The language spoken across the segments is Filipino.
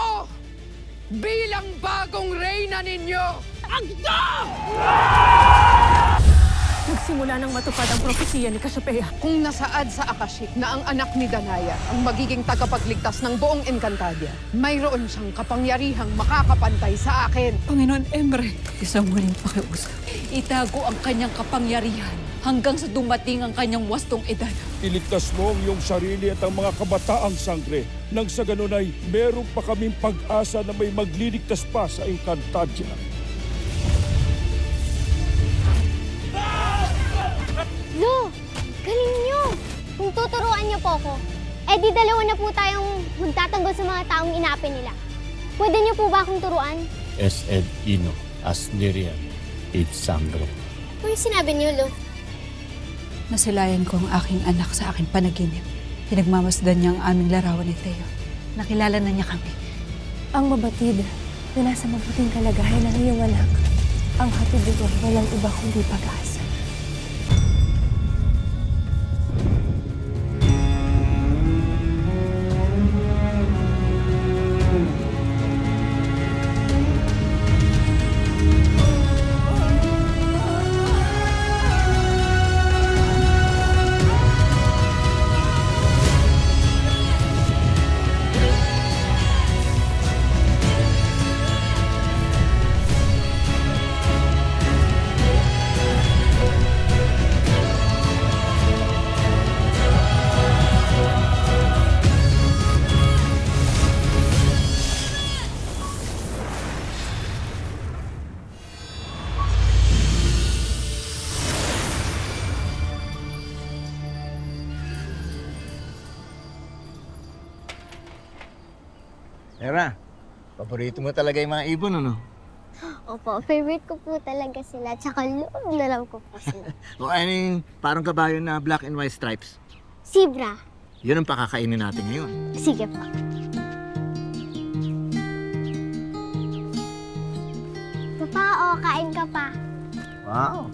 ako bilang bagong reyna ninyo! Agda! Nagsimula nang matupad ang propesiya ni Cassiopeia. Kung nasaad sa Akashic na ang anak ni Danaya ang magiging tagapagligtas ng buong Encantadia, mayroon siyang kapangyarihang makakapantay sa akin. Panginoon Emre, isang muling pakiusap. Itago ang kanyang kapangyarihan hanggang sa dumating ang kanyang wastong edad. Iligtas mo ang iyong sarili at ang mga kabataang sangre. Nang sa ganun ay meron pa kaming pag-asa na may magliligtas pa sa Encantadia. Lo, galing nyo! Kung tuturuan niyo po ako, di dalawa na po tayong magtatanggol sa mga taong inapin nila. Pwede niyo po ba akong turuan? Es ed ino, asnirian, id sangro. Ano yung sinabi niyo, Lo? Nasilayan ko ang aking anak sa aking panaginip. Pinagmamasdan niya ang aming larawan ni Theo. Nakilala na niya kami. Ang mabatid na nasa mabuting kalagayan ng iyong anak. Ang hatid nito walang iba kundi pag-asa. Era, paborito mo talaga yung mga ibon, ano? Opo, favorite ko po talaga sila. Tsaka loob na lang ko po sila. O ano yung parang kabayo na black and white stripes? Zebra. Yun ang pakakainin natin ngayon. Sige po. Papa, kain ka pa. Wow!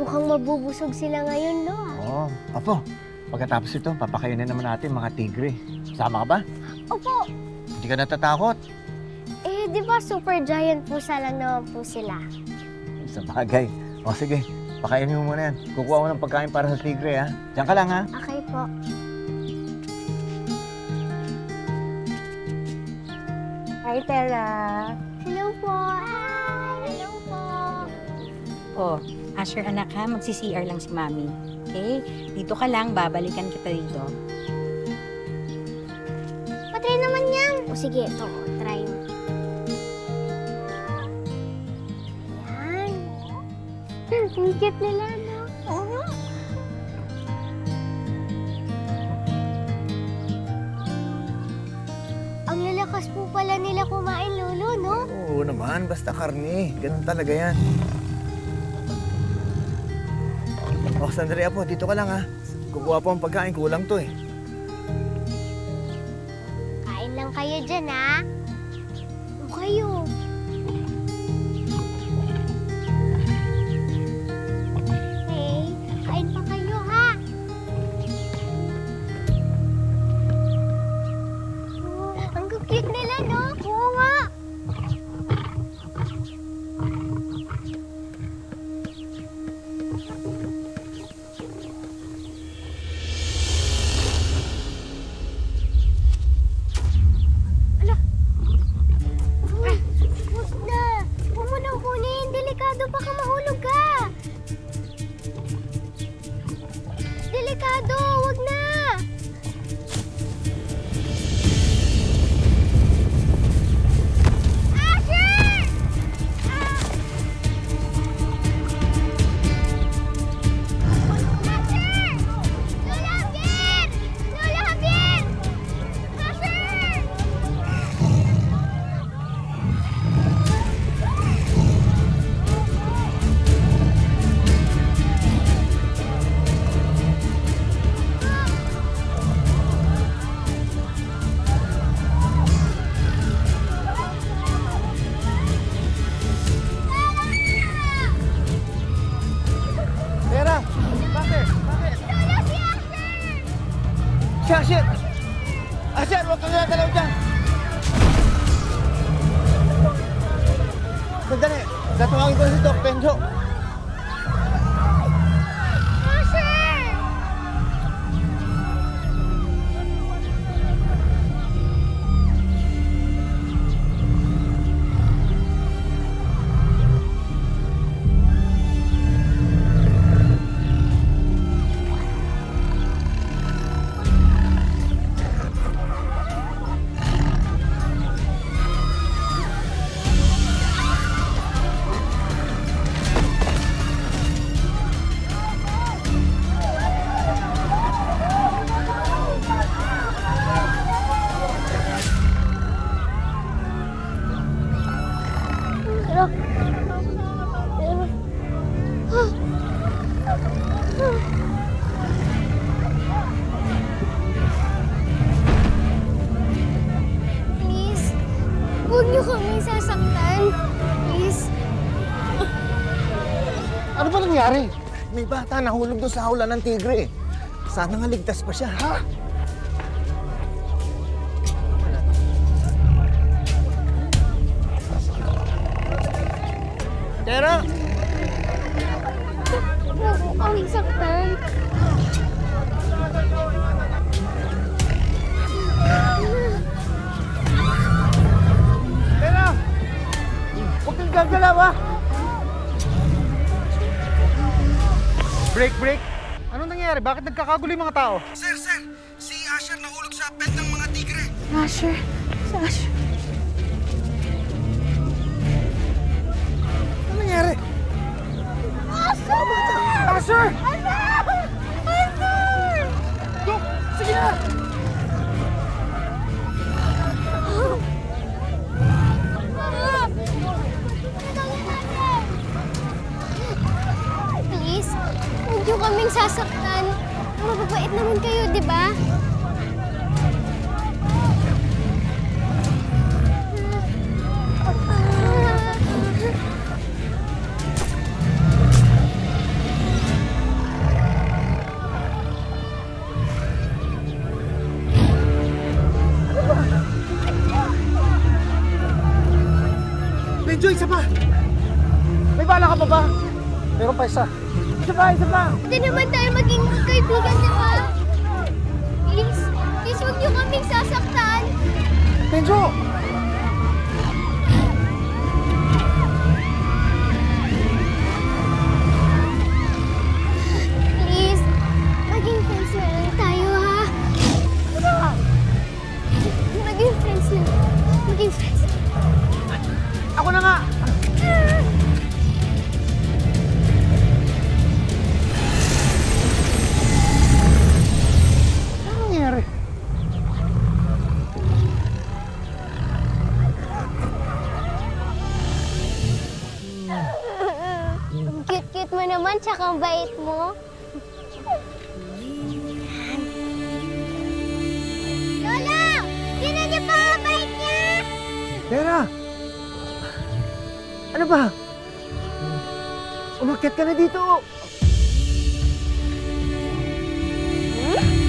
Mukhang mabubusog sila ngayon, Lo. Oo. Apo, pagkatapos ito, papakainin naman natin mga tigre. Sama ka ba? Opo. Hindi ka natatakot? Di ba super giant pusa lang naman po sila? Sa bagay. O sige, pakainin mo muna yan. Kukuha ko ng pagkain para sa tigre, ha? Diyan ka lang, ha? Okay po. Hi, Tera. Hello po. Hi. Hello po. Oh, Asher anak ha, magsi-CR lang si Mami. Okay? Dito ka lang, babalikan kita dito. Patry naman yan. O sige, ito. Try mo. Ayan. Ang cute nila, no? Oo. Ang lalakas po pala nila kumain, Lolo, no? Oo naman, basta karne. Ganun talaga yan. O, Sandria po, dito ka lang, ha? Kukuha po ang pagkain, kulang to, eh. Kain lang kayo dyan, ha? O kayo. Hey, kain pa kayo, ha? Oh, ang cute nila, no? Oo nga. Tatawagin ko si Doc Benjo. Please, huwag niyo kami sasaktan. Please. Ano ba nangyari? May bata nahulog doon sa hawla ng tigre. Sana nga ligtas pa siya. Ha? Tera! Huwag mo kami saktan. Tera! Huwag kang gagalaw, ha? Break! Anong nangyari? Bakit nagkakagulo yung mga tao? Sir! Si Asher nahulog sa pet ng mga tigre. Asher. Si Asher. Ano nangyari? Asher! Dok! Sige na! Please, huwag niyo kaming sasaktan. Mababait naman kayo, di ba? Benjo, isa pa! May bala ka pa ba? Meron pa isa. Isa pa! Hindi naman tayo maging kaibigan, di ba? Please, huwag niyo kaming sasaktan. Benjo! Please, maging friends na lang tayo, ha? Maging friends na. Maging friends. Ako na nga! Ano nangyari? Ang cute-cute mo naman, tsaka ang bait mo. Lola! Tinan niyo pa ang bait niya! Tera! Ano ba? Umakyat ka na dito! Hmm?